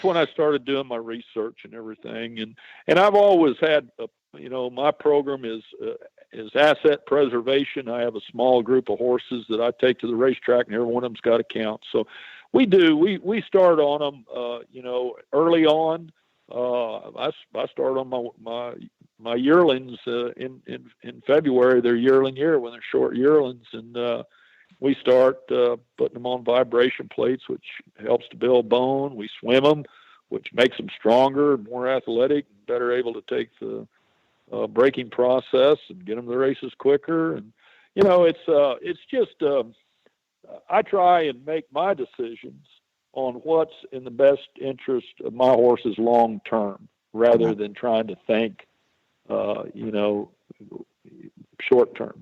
when I started doing my research and everything. And I've always had, my program is asset preservation. I have a small group of horses that I take to the racetrack, and every one of them's got a count. So we start on them, early on. I start on my yearlings in February. They're yearling year when they're short yearlings, and we start putting them on vibration plates, which helps to build bone. We swim them, which makes them stronger, more athletic, better able to take the braking process and get them to the races quicker. And it's just I try and make my decisions on what's in the best interest of my horses long term, rather than trying to think short term.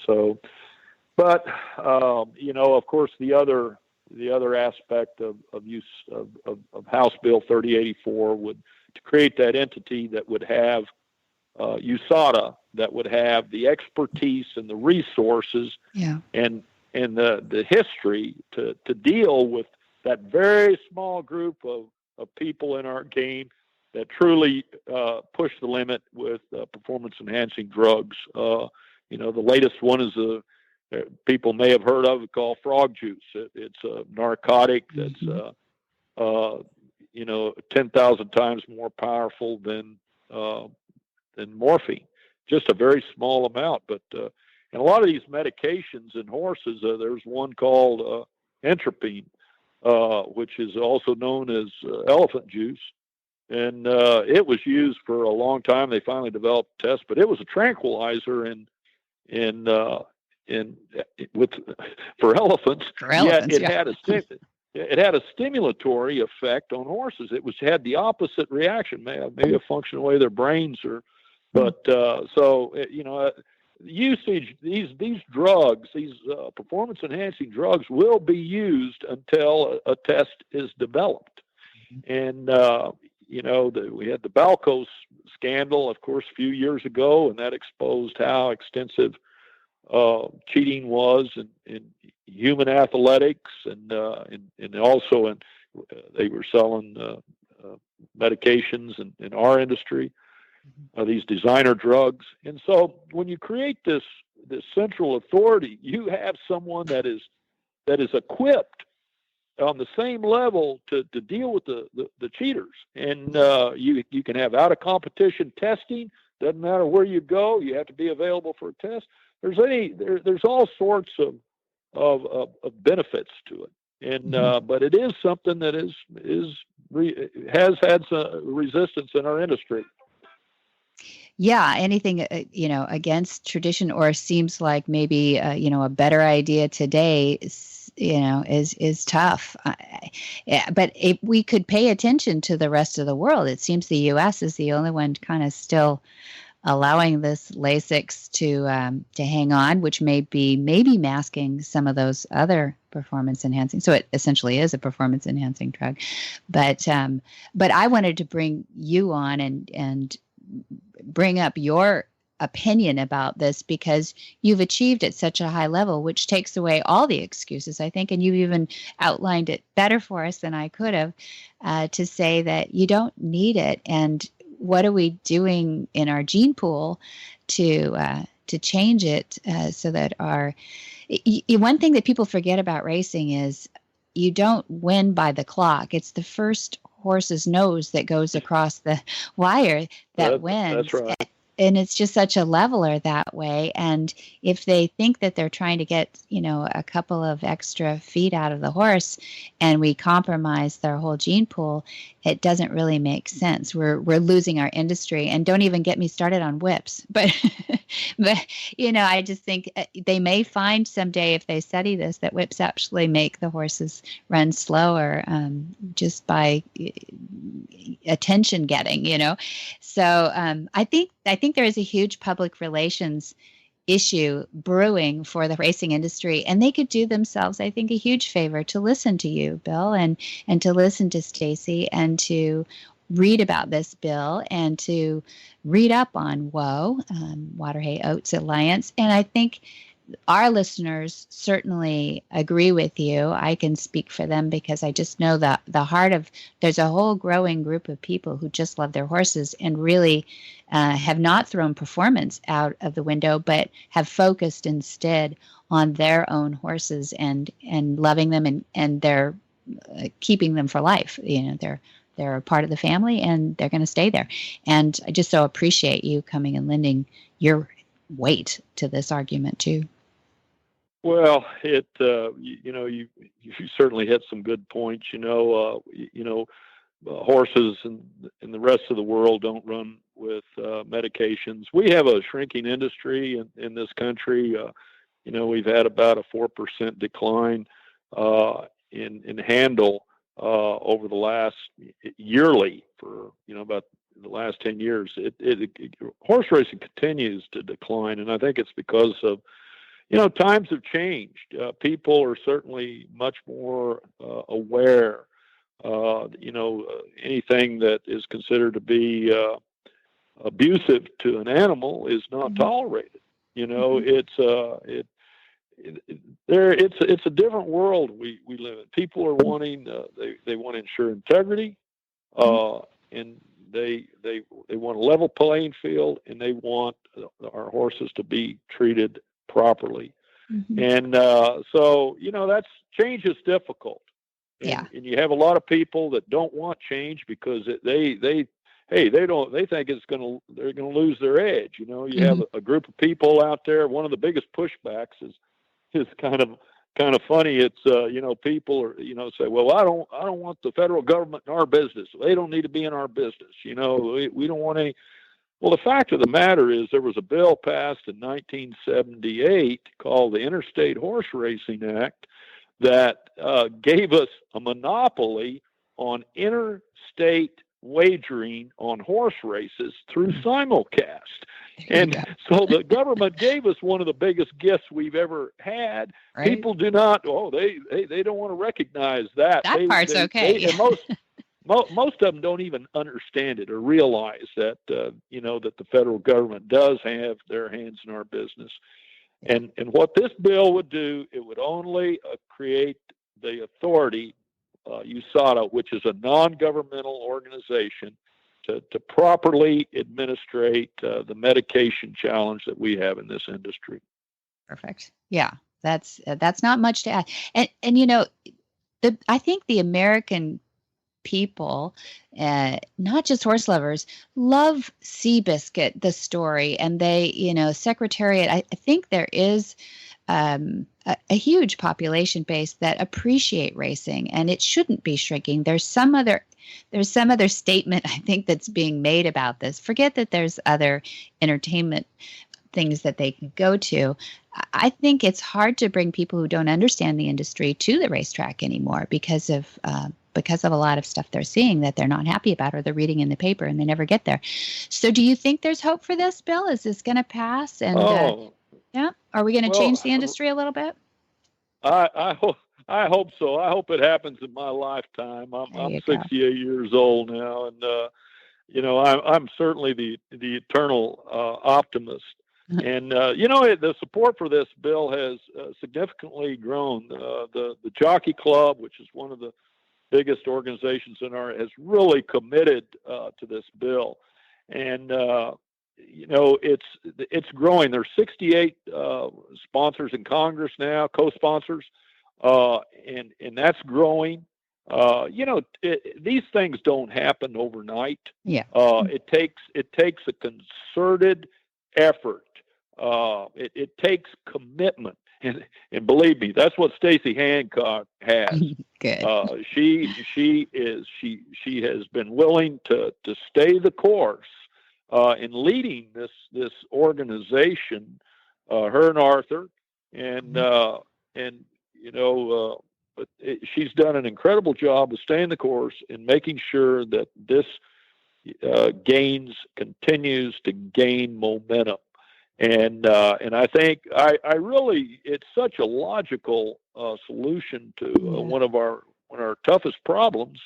So, but of course, the other aspect of use of House Bill 3084 would to create that entity that would have USADA, that would have the expertise and the resources and the history to deal with that very small group of people in our game that truly push the limit with performance enhancing drugs. The latest one is people may have heard of it, called frog juice. It's a narcotic that's 10,000 times more powerful than morphine. Just a very small amount, but and a lot of these medications in horses, there's one called entropine, which is also known as elephant juice, and it was used for a long time. They finally developed a test, but it was a tranquilizer for elephants. Yet it had a stimulatory effect on horses. It had the opposite reaction, maybe a function of the way their brains are. But usage, these drugs, these performance enhancing drugs, will be used until a test is developed. And we had the Balco scandal, of course, a few years ago, and that exposed how extensive cheating was in human athletics, and also they were selling medications in our industry, these designer drugs. And so when you create this central authority, you have someone that is equipped on the same level to deal with the cheaters. And you can have out of competition testing. Doesn't matter where you go, you have to be available for a test. There's all sorts of benefits to it. And but it is something that has had some resistance in our industry. Yeah, anything against tradition, or seems like maybe a better idea today is tough. But if we could pay attention to the rest of the world, it seems the U.S. is the only one kind of still allowing this Lasix to hang on, which may be maybe masking some of those other performance enhancing. So it essentially is a performance enhancing drug. But I wanted to bring you on and bring up your opinion about this, because you've achieved at such a high level, which takes away all the excuses, I think, and you even outlined it better for us than I could have, to say that you don't need it. And what are we doing in our gene pool to change it, so that one thing that people forget about racing is you don't win by the clock. It's the first horse's nose that goes across the wire that wins. That's right. And it's just such a leveler that way. And if they think that they're trying to get, a couple of extra feet out of the horse, and we compromise their whole gene pool, it doesn't really make sense. We're losing our industry. And don't even get me started on whips. But I just think they may find someday, if they study this, that whips actually make the horses run slower, just by attention getting, So I think there is a huge public relations issue brewing for the racing industry, and they could do themselves, I think, a huge favor to listen to you, Bill, and to listen to Stacy, and to read about this bill, and to read up on WOA, Water Hay Oats Alliance. And I think our listeners certainly agree with you. I can speak for them, because I just know that there's a whole growing group of people who just love their horses, and really have not thrown performance out of the window, but have focused instead on their own horses and loving them, and they're keeping them for life. They're a part of the family, and they're going to stay there. And I just so appreciate you coming and lending your weight to this argument too. Well, you certainly hit some good points. Horses in the rest of the world don't run with medications. We have a shrinking industry in this country. We've had about a 4% decline in handle over the last yearly for about the last 10 years. Horse racing continues to decline, and I think it's because of times have changed. People are certainly much more aware. Anything that is considered to be abusive to an animal is not tolerated. It's a different world we live in. People are wanting they want to ensure integrity, and they want a level playing field, and they want our horses to be treated properly. And so that's change is difficult. And you have a lot of people that don't want change because they think they're going to lose their edge. You have a group of people out there. One of the biggest pushbacks is kind of funny. It's people are say, well, I don't want the federal government in our business. They don't need to be in our business. We don't want any. Well, the fact of the matter is there was a bill passed in 1978 called the Interstate Horse Racing Act that gave us a monopoly on interstate wagering on horse races through simulcast. And so the government gave us one of the biggest gifts we've ever had. Right. People do not, they don't want to recognize that. That part's okay. And most of them don't even understand it or realize that, that the federal government does have their hands in our business. And what this bill would do, it would only create the authority, USADA, which is a non-governmental organization, to properly administrate the medication challenge that we have in this industry. Perfect. Yeah, that's not much to add. And I think the American people, not just horse lovers, love Seabiscuit, the story, and they, Secretariat. I think there is a huge population base that appreciate racing, and it shouldn't be shrinking. There's some other statement I think that's being made about this. Forget that there's other entertainment things that they can go to. I think it's hard to bring people who don't understand the industry to the racetrack anymore because of a lot of stuff they're seeing that they're not happy about, or they're reading in the paper and they never get there. So do you think there's hope for this bill? Is this going to pass? And are we going to change the industry a little bit? I hope so. I hope it happens in my lifetime. I'm 68 years old now, and I'm certainly the eternal optimist. And the support for this bill has significantly grown. The Jockey Club, which is one of the biggest organizations has really committed to this bill, and it's growing. There's 68 sponsors in Congress now, co-sponsors, and that's growing. These things don't happen overnight. Yeah. It takes a concerted effort. It takes commitment. And believe me, that's what Stacey Hancock has. Good. She has been willing to stay the course in leading this organization. Her and Arthur, but she's done an incredible job of staying the course and making sure that this continues to gain momentum. And I think I really, it's such a logical solution to one of our toughest problems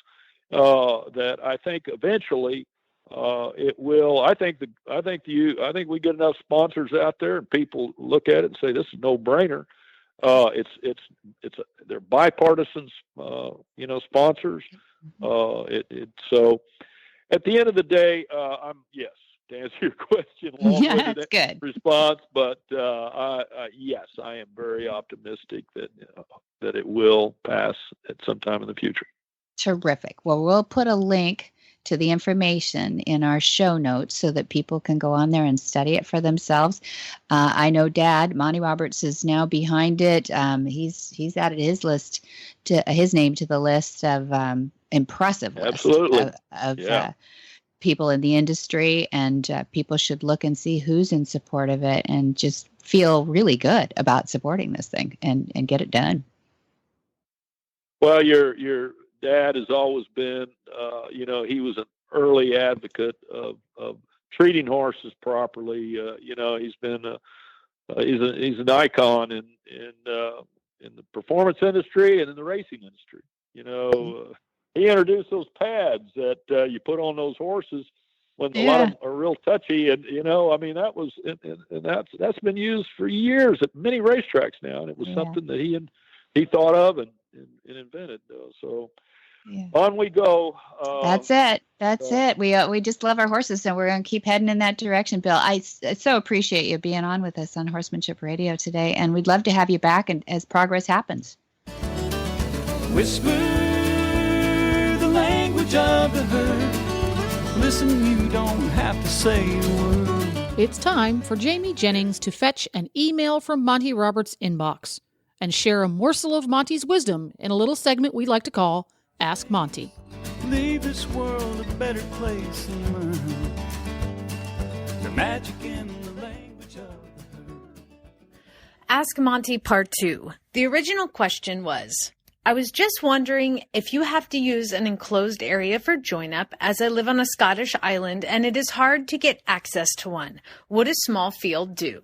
that I think eventually it will. I think we get enough sponsors out there and people look at it and say this is no brainer. They're bipartisan, sponsors. So at the end of the day, yes. To answer your question, long-winded response, but yes, I am very optimistic that it will pass at some time in the future. Terrific. Well, we'll put a link to the information in our show notes so that people can go on there and study it for themselves. I know Dad, Monty Roberts, is now behind it. He's added his name to the list of impressive Absolutely. list of people in the industry, and people should look and see who's in support of it and just feel really good about supporting this thing and get it done. Well, your dad has always been, he was an early advocate of treating horses properly. He's been, he's an icon in the performance industry and in the racing industry. He introduced those pads that you put on those horses when a lot of them are real touchy, and that was, and that's been used for years at many racetracks now, and it was something that he thought of and invented. So on we go. That's it. We just love our horses, and we're going to keep heading in that direction, Bill. I so appreciate you being on with us on Horsemanship Radio today, and we'd love to have you back and as progress happens. Whisper language of the herd. Listen, you don't have to say a word. It's time for Jamie Jennings to fetch an email from Monty Roberts' inbox and share a morsel of Monty's wisdom in a little segment we like to call Ask Monty. Leave this world a better place than mine. The magic in the language of the herd. Ask Monty Part 2. The original question was, I was just wondering if you have to use an enclosed area for join-up, as I live on a Scottish island and it is hard to get access to one. Would a small field do?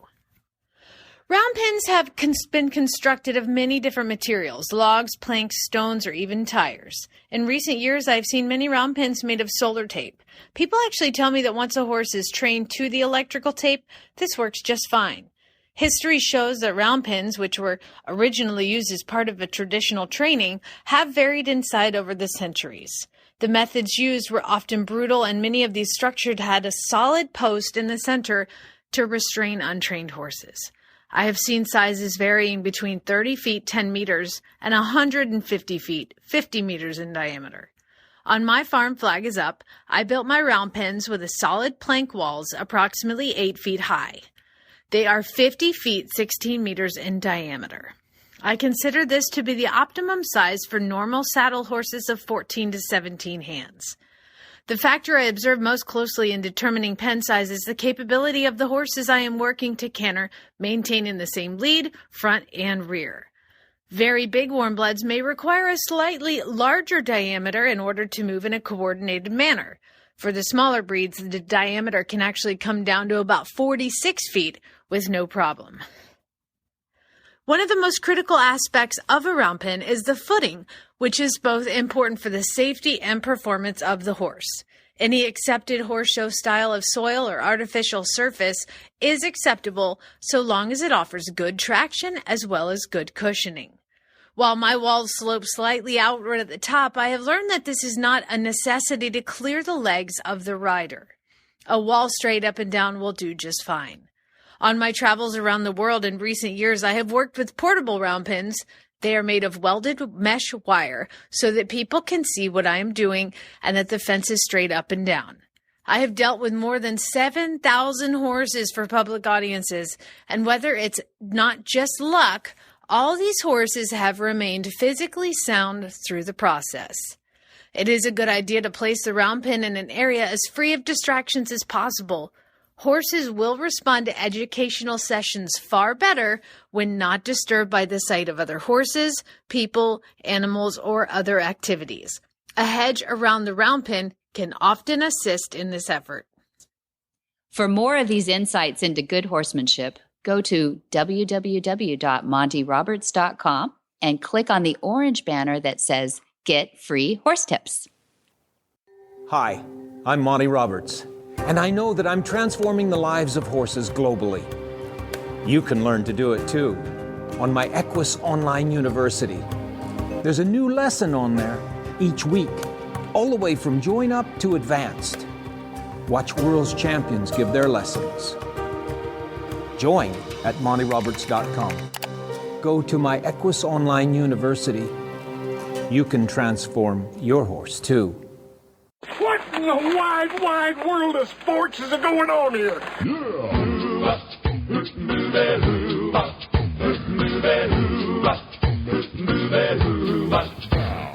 Round pens have been constructed of many different materials: logs, planks, stones, or even tires. In recent years, I've seen many round pens made of solar tape. People actually tell me that once a horse is trained to the electrical tape, this works just fine. History shows that round pens, which were originally used as part of a traditional training, have varied in size over the centuries. The methods used were often brutal, and many of these structures had a solid post in the center to restrain untrained horses. I have seen sizes varying between 30 feet, 10 meters, and 150 feet, 50 meters in diameter. On my farm, Flag is Up, I built my round pens with a solid plank walls approximately 8 feet high. They are 50 feet, 16 meters in diameter. I consider this to be the optimum size for normal saddle horses of 14 to 17 hands. The factor I observe most closely in determining pen size is the capability of the horses I am working to canter, maintaining the same lead, front, and rear. Very big warm bloods may require a slightly larger diameter in order to move in a coordinated manner. For the smaller breeds, the diameter can actually come down to about 46 feet with no problem. One of the most critical aspects of a round pen is the footing, which is both important for the safety and performance of the horse. Any accepted horse show style of soil or artificial surface is acceptable so long as it offers good traction as well as good cushioning. While my walls slope slightly outward at the top, I have learned that this is not a necessity to clear the legs of the rider. A wall straight up and down will do just fine. On my travels around the world in recent years, I have worked with portable round pens. They are made of welded mesh wire so that people can see what I am doing and that the fence is straight up and down. I have dealt with more than 7,000 horses for public audiences, and whether it's not just luck, all these horses have remained physically sound through the process. It is a good idea to place the round pen in an area as free of distractions as possible. Horses will respond to educational sessions far better when not disturbed by the sight of other horses, people, animals, or other activities. A hedge around the round pen can often assist in this effort. For more of these insights into good horsemanship, go to www.montyroberts.com and click on the orange banner that says Get Free Horse Tips. Hi, I'm Monty Roberts, and I know that I'm transforming the lives of horses globally. You can learn to do it too on my Equus Online University. There's a new lesson on there each week, all the way from join up to advanced. Watch world's champions give their lessons. Join at montyroberts.com. Go to my Equus Online University. You can transform your horse too. What in the wide, wide world of sports is going on here?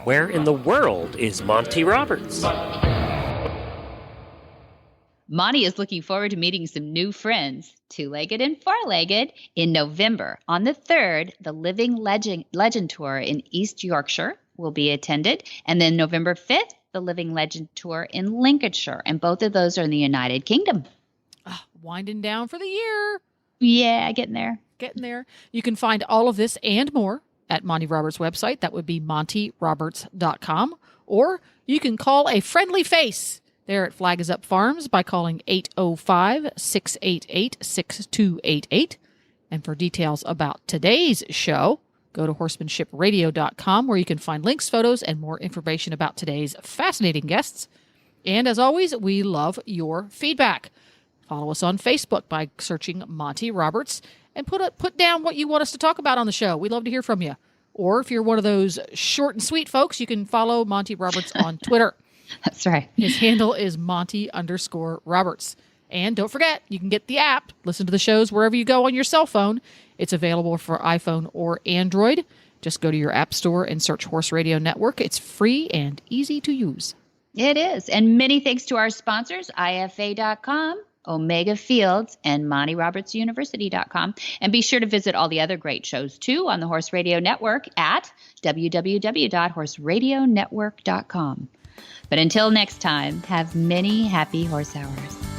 Where in the world is Monty Roberts? Monty is looking forward to meeting some new friends, two-legged and four-legged, in November. On the 3rd, the Living Legend Tour in East Yorkshire will be attended. And then November 5th, the Living Legend Tour in Lincolnshire. And both of those are in the United Kingdom. Winding down for the year. Yeah, getting there. Getting there. You can find all of this and more at Monty Roberts' website. That would be montyroberts.com. Or you can call a friendly face there at Flag is Up Farms by calling 805-688-6288. And for details about today's show, go to horsemanshipradio.com where you can find links, photos, and more information about today's fascinating guests. And as always, we love your feedback. Follow us on Facebook by searching Monty Roberts and put down what you want us to talk about on the show. We'd love to hear from you. Or if you're one of those short and sweet folks, you can follow Monty Roberts on Twitter. That's right. His handle is Monty_Roberts. And don't forget, you can get the app. Listen to the shows wherever you go on your cell phone. It's available for iPhone or Android. Just go to your app store and search Horse Radio Network. It's free and easy to use. It is. And many thanks to our sponsors, IFA.com, Omega Fields, and MontyRobertsUniversity.com. And be sure to visit all the other great shows, too, on the Horse Radio Network at www.horseradionetwork.com. But until next time, have many happy horse hours.